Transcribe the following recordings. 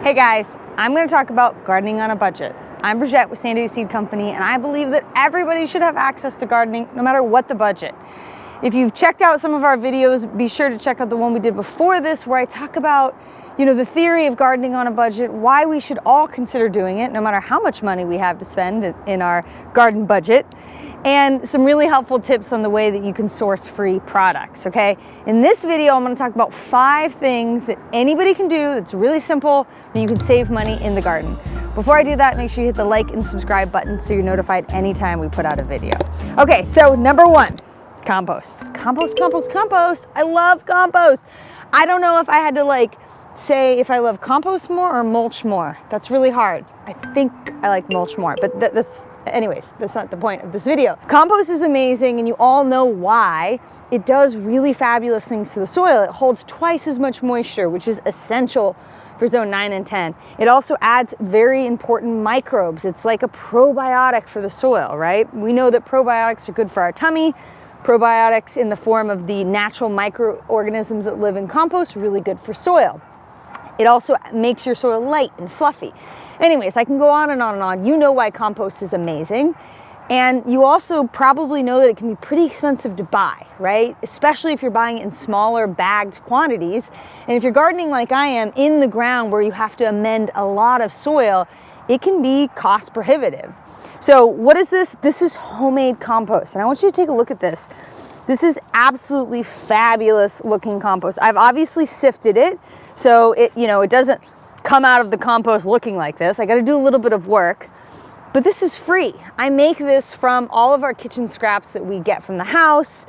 Hey guys, I'm going to talk about gardening on a budget. I'm Bridget with San Diego Seed Company, and I believe that everybody should have access to gardening no matter what the budget. If you've checked out some of our videos, be sure to check out the one we did before this where I talk about, the theory of gardening on a budget, why we should all consider doing it no matter how much money we have to spend in our garden budget, and some really helpful tips on the way that you can source free products, okay? In this video, I'm gonna talk about 5 things that anybody can do that's really simple that you can save money in the garden. Before I do that, make sure you hit the like and subscribe button so you're notified anytime we put out a video. Okay, so number 1, compost. Compost. I love compost. I don't know if I had to say if I love compost more or mulch more. That's really hard. I think I like mulch more, but anyways, that's not the point of this video. Compost is amazing, and you all know why. It does really fabulous things to the soil. It holds twice as much moisture, which is essential for zone 9 and 10. It also adds very important microbes. It's like a probiotic for the soil, right? We know that probiotics are good for our tummy. Probiotics in the form of the natural microorganisms that live in compost, really good for soil. It also makes your soil light and fluffy. Anyways, I can go on and on and on. You know why compost is amazing. And you also probably know that it can be pretty expensive to buy, right? Especially if you're buying it in smaller bagged quantities. And if you're gardening like I am in the ground where you have to amend a lot of soil, it can be cost prohibitive. So what is this? This is homemade compost. And I want you to take a look at this. This is absolutely fabulous looking compost. I've obviously sifted it, so it doesn't come out of the compost looking like this. I got to do a little bit of work, but this is free. I make this from all of our kitchen scraps that we get from the house.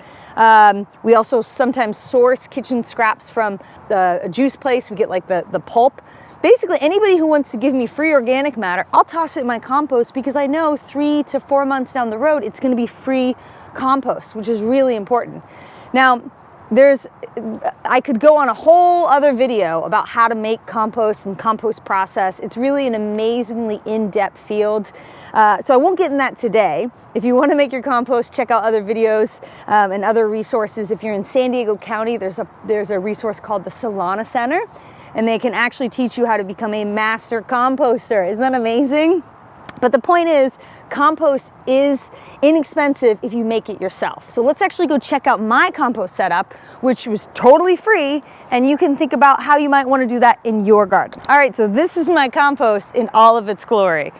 We also sometimes source kitchen scraps from a juice place. We get the pulp. Basically, anybody who wants to give me free organic matter, I'll toss it in my compost because I know 3 to 4 months down the road, it's gonna be free compost, which is really important. Now, I could go on a whole other video about how to make compost and compost process. It's really an amazingly in-depth field. So I won't get in that today. If you want to make your compost, check out other videos and other resources. If you're in San Diego County, there's a resource called the Solana Center, and they can actually teach you how to become a master composter. Isn't that amazing? But the point is, compost is inexpensive if you make it yourself. So let's actually go check out my compost setup, which was totally free, and you can think about how you might want to do that in your garden. All right, so this is my compost in all of its glory.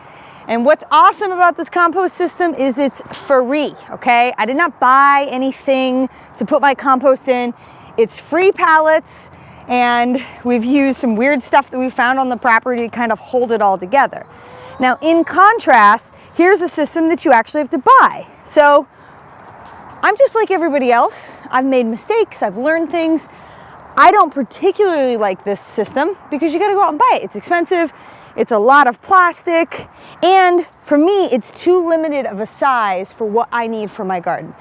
And what's awesome about this compost system is it's free, okay? I did not buy anything to put my compost in. It's free pallets, and we've used some weird stuff that we found on the property to kind of hold it all together. Now, in contrast, here's a system that you actually have to buy. So I'm just like everybody else. I've made mistakes, I've learned things. I don't particularly like this system because you gotta go out and buy it. It's expensive, it's a lot of plastic, and for me, it's too limited of a size for what I need for my garden.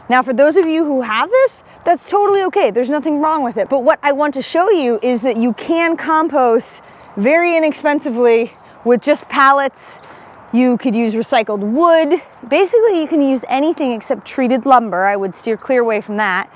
Now, for those of you who have this, that's totally okay. There's nothing wrong with it. But what I want to show you is that you can compost very inexpensively with just pallets. You could use recycled wood. Basically, you can use anything except treated lumber. I would steer clear away from that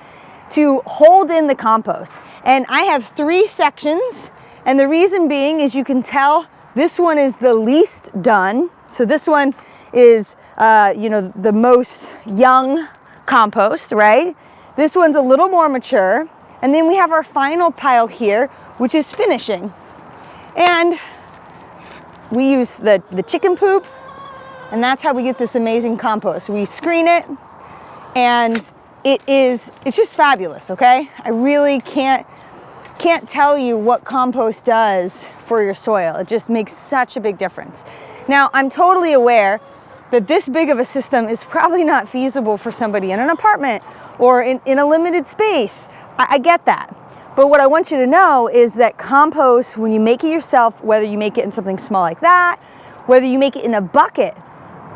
to hold in the compost. And I have 3 sections. And the reason being is you can tell this one is the least done. So this one is, the most young compost, right? This one's a little more mature. And then we have our final pile here, which is finishing. And we use the chicken poop, and that's how we get this amazing compost. We screen it, and it's just fabulous, okay? I really can't tell you what compost does for your soil. It just makes such a big difference. Now, I'm totally aware that this big of a system is probably not feasible for somebody in an apartment or in a limited space. I get that. But what I want you to know is that compost, when you make it yourself, whether you make it in something small like that, whether you make it in a bucket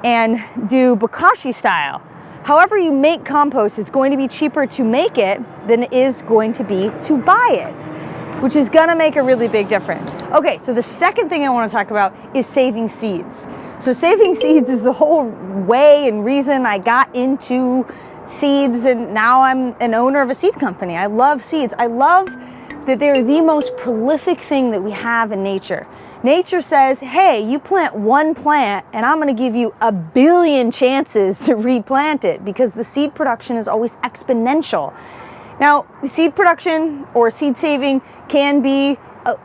and do bokashi style, however you make compost, it's going to be cheaper to make it than it is going to be to buy it, which is gonna make a really big difference. Okay, so the second thing I wanna talk about is saving seeds. So saving seeds is the whole way and reason I got into seeds, and now I'm an owner of a seed company. I love seeds. I love that they're the most prolific thing that we have in nature. Nature says, hey, you plant one plant and I'm gonna give you 1 billion chances to replant it, because the seed production is always exponential. Now, seed production or seed saving can be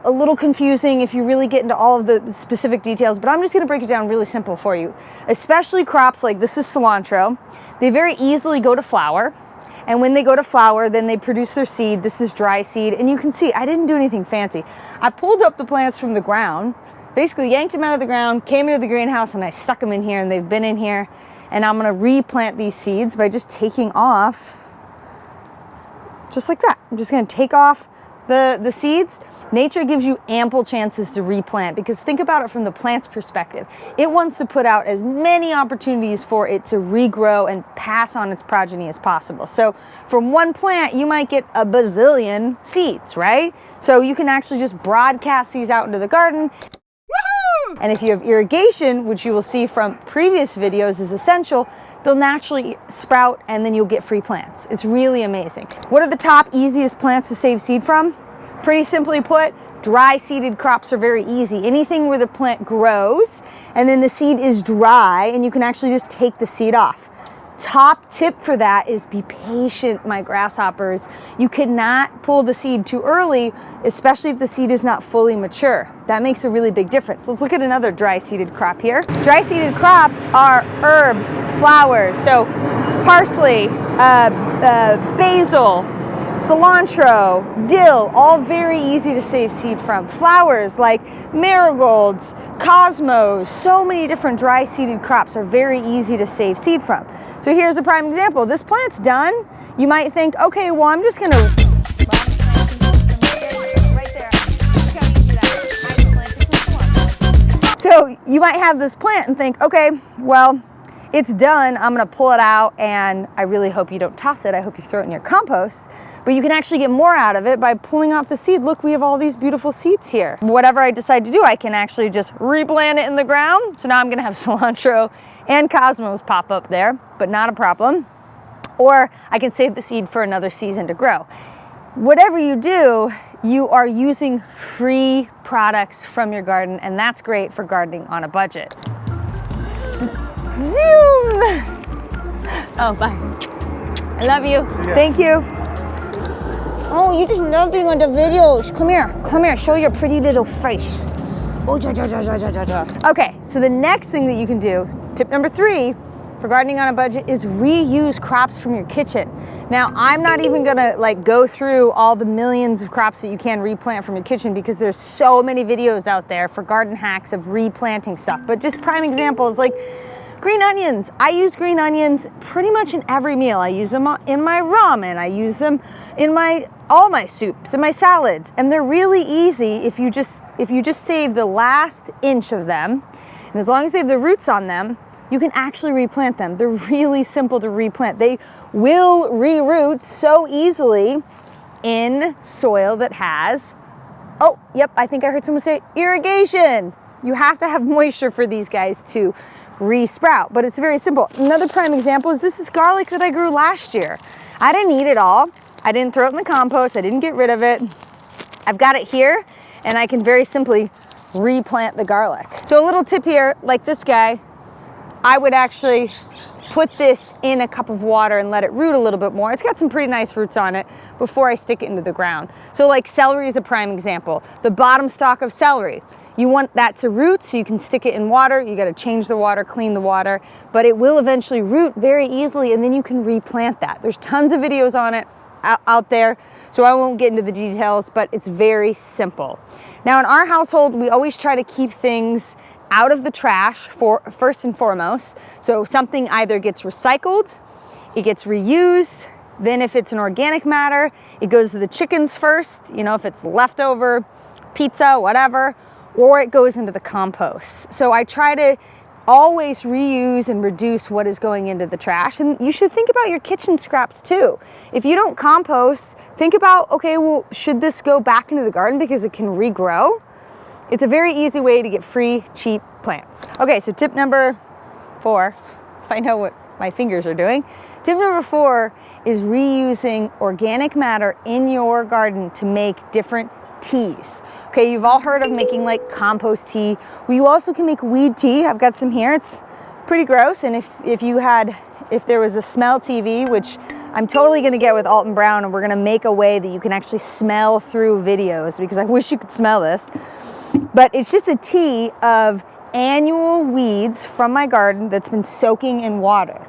a little confusing if you really get into all of the specific details, but I'm just gonna break it down really simple for you. Especially crops like this is cilantro, they very easily go to flower. And when they go to flower, then they produce their seed. This is dry seed. And you can see, I didn't do anything fancy. I pulled up the plants from the ground, basically yanked them out of the ground, came into the greenhouse, and I stuck them in here, and they've been in here. And I'm gonna replant these seeds by just taking off, just like that. I'm just gonna take off the seeds. Nature gives you ample chances to replant, because think about it from the plant's perspective. It wants to put out as many opportunities for it to regrow and pass on its progeny as possible. So from one plant, you might get 1 bazillion seeds, right? So you can actually just broadcast these out into the garden. Woohoo! And if you have irrigation, which you will see from previous videos is essential, they'll naturally sprout and then you'll get free plants. It's really amazing. What are the top easiest plants to save seed from? Pretty simply put, dry seeded crops are very easy. Anything where the plant grows and then the seed is dry and you can actually just take the seed off. Top tip for that is be patient, my grasshoppers. You cannot pull the seed too early, especially if the seed is not fully mature. That makes a really big difference. Let's look at another dry seeded crop here. Dry seeded crops are herbs, flowers. So parsley, basil, cilantro, dill, all very easy to save seed from. Flowers like marigolds, cosmos, so many different dry seeded crops are very easy to save seed from. So here's a prime example. This plant's done. You might think, okay, well, I'm just gonna So you might have this plant and think, okay, well, it's done, I'm gonna pull it out, and I really hope you don't toss it. I hope you throw it in your compost. But you can actually get more out of it by pulling off the seed. Look, we have all these beautiful seeds here. Whatever I decide to do, I can actually just replant it in the ground. So now I'm gonna have cilantro and cosmos pop up there, but not a problem. Or I can save the seed for another season to grow. Whatever you do, you are using free products from your garden, and that's great for gardening on a budget. Zoom! Oh, bye. I love you. Thank you. Oh, you just love being on the videos. Come here, show your pretty little face. Oh, Okay, so the next thing that you can do, tip number 3 for gardening on a budget, is reuse crops from your kitchen. Now, I'm not even gonna go through all the millions of crops that you can replant from your kitchen, because there's so many videos out there for garden hacks of replanting stuff. But just prime examples like green onions. I use green onions pretty much in every meal. I use them in my ramen. I use them in all my soups and my salads. And they're really easy if you just save the last inch of them. And as long as they have the roots on them, you can actually replant them. They're really simple to replant. They will reroot so easily in soil that has, oh, yep, I think I heard someone say irrigation. You have to have moisture for these guys to re-sprout, but it's very simple. Another prime example is this is garlic that I grew last year. I didn't eat it all. I didn't throw it in the compost. I didn't get rid of it. I've got it here, and I can very simply replant the garlic. So a little tip here, like this guy, I would actually put this in a cup of water and let it root a little bit more. It's got some pretty nice roots on it before I stick it into the ground. So like celery is a prime example. The bottom stalk of celery, you want that to root so you can stick it in water. You got to change the water, clean the water, but it will eventually root very easily, and then you can replant that. There's tons of videos on it out there, so I won't get into the details, but it's very simple. Now in our household, we always try to keep things out of the trash first and foremost. So something either gets recycled, it gets reused, then if it's an organic matter, it goes to the chickens first, if it's leftover pizza, whatever, or it goes into the compost. So I try to always reuse and reduce what is going into the trash. And you should think about your kitchen scraps too. If you don't compost, think about, okay, well, should this go back into the garden because it can regrow? It's a very easy way to get free, cheap plants. Okay, so tip number 4, if I know what my fingers are doing. Tip number 4 is reusing organic matter in your garden to make different teas. Okay, you've all heard of making like compost tea. Well, you also can make weed tea. I've got some here. It's pretty gross, and if there was a smell TV, which I'm totally gonna get with Alton Brown, and we're gonna make a way that you can actually smell through videos, because I wish you could smell this. But it's just a tea of annual weeds from my garden that's been soaking in water.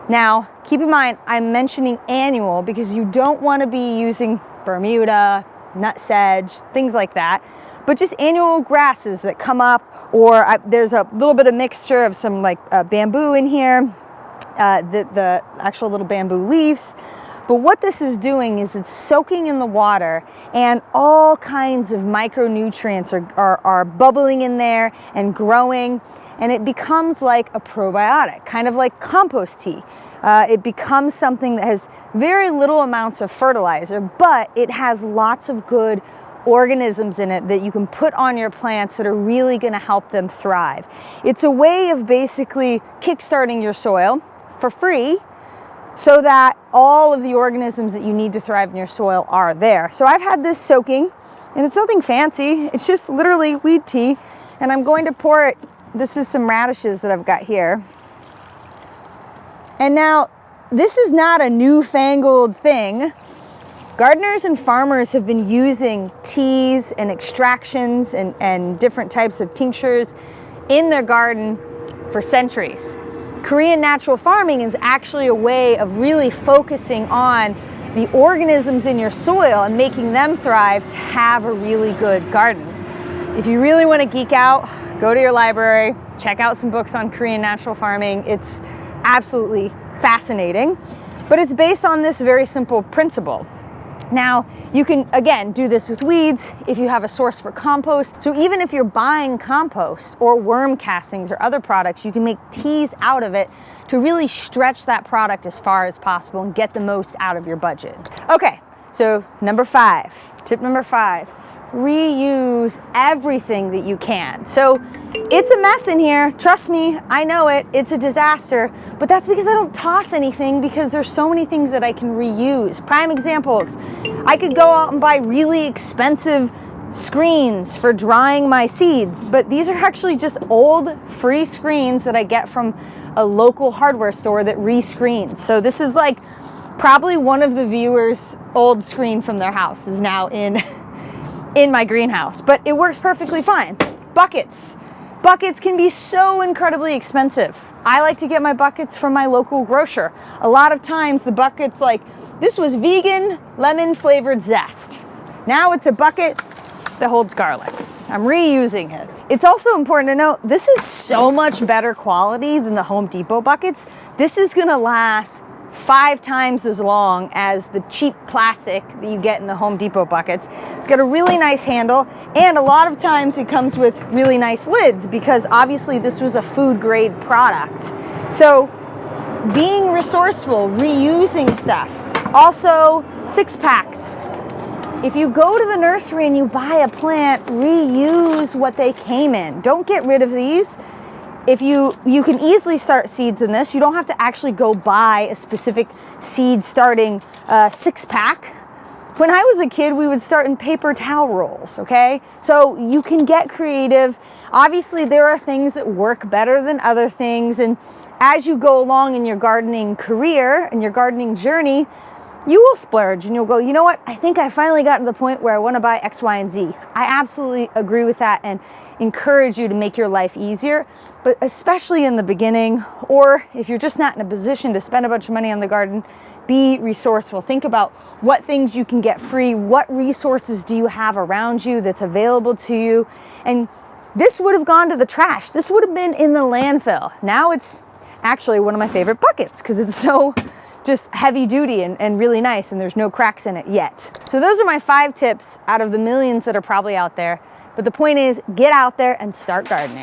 Now, keep in mind, I'm mentioning annual because you don't want to be using Bermuda, nutsedge, things like that, but just annual grasses that come up, or there's a little bit of mixture of some like bamboo in here, the actual little bamboo leaves. But what this is doing is it's soaking in the water, and all kinds of micronutrients are bubbling in there and growing, and it becomes like a probiotic, kind of like compost tea. It becomes something that has very little amounts of fertilizer, but it has lots of good organisms in it that you can put on your plants that are really going to help them thrive. It's a way of basically kickstarting your soil for free, so that all of the organisms that you need to thrive in your soil are there. So I've had this soaking, and it's nothing fancy. It's just literally weed tea, and I'm going to pour it. This is some radishes that I've got here. And now, this is not a newfangled thing. Gardeners and farmers have been using teas and extractions and different types of tinctures in their garden for centuries. Korean natural farming is actually a way of really focusing on the organisms in your soil and making them thrive to have a really good garden. If you really want to geek out, go to your library, check out some books on Korean natural farming. It's absolutely fascinating, but it's based on this very simple principle. Now, you can, again, do this with weeds if you have a source for compost. So even if you're buying compost or worm castings or other products, you can make teas out of it to really stretch that product as far as possible and get the most out of your budget. Okay, so tip number 5, reuse everything that you can. So it's a mess in here, trust me, I know it, it's a disaster, but that's because I don't toss anything, because there's so many things that I can reuse. Prime examples, I could go out and buy really expensive screens for drying my seeds, but these are actually just old free screens that I get from a local hardware store that re-screens. So this is like probably one of the viewers' old screen from their house is now in my greenhouse, but it works perfectly fine. Buckets. Buckets can be so incredibly expensive. I like to get my buckets from my local grocer. A lot of times the bucket's like, this was vegan lemon flavored zest. Now it's a bucket that holds garlic. I'm reusing it. It's also important to note, this is so much better quality than the Home Depot buckets. This is gonna last 5 times as long as the cheap plastic that you get in the Home Depot buckets. It's got a really nice handle, and a lot of times it comes with really nice lids, because obviously this was a food grade product. So being resourceful, reusing stuff. Also, 6-packs. If you go to the nursery and you buy a plant, reuse what they came in. Don't get rid of these. If you can easily start seeds in this. You don't have to actually go buy a specific seed starting 6-pack. When I was a kid, we would start in paper towel rolls, okay? So you can get creative. Obviously, there are things that work better than other things, and as you go along in your gardening career and your gardening journey, you will splurge and you'll go, you know what? I think I finally got to the point where I want to buy X, Y, and Z. I absolutely agree with that and encourage you to make your life easier, but especially in the beginning, or if you're just not in a position to spend a bunch of money on the garden, be resourceful. Think about what things you can get free, what resources do you have around you that's available to you. And this would have gone to the trash. This would have been in the landfill. Now it's actually one of my favorite buckets because it's so just heavy duty and really nice, and there's no cracks in it yet. So those are my 5 tips out of the millions that are probably out there. But the point is, get out there and start gardening.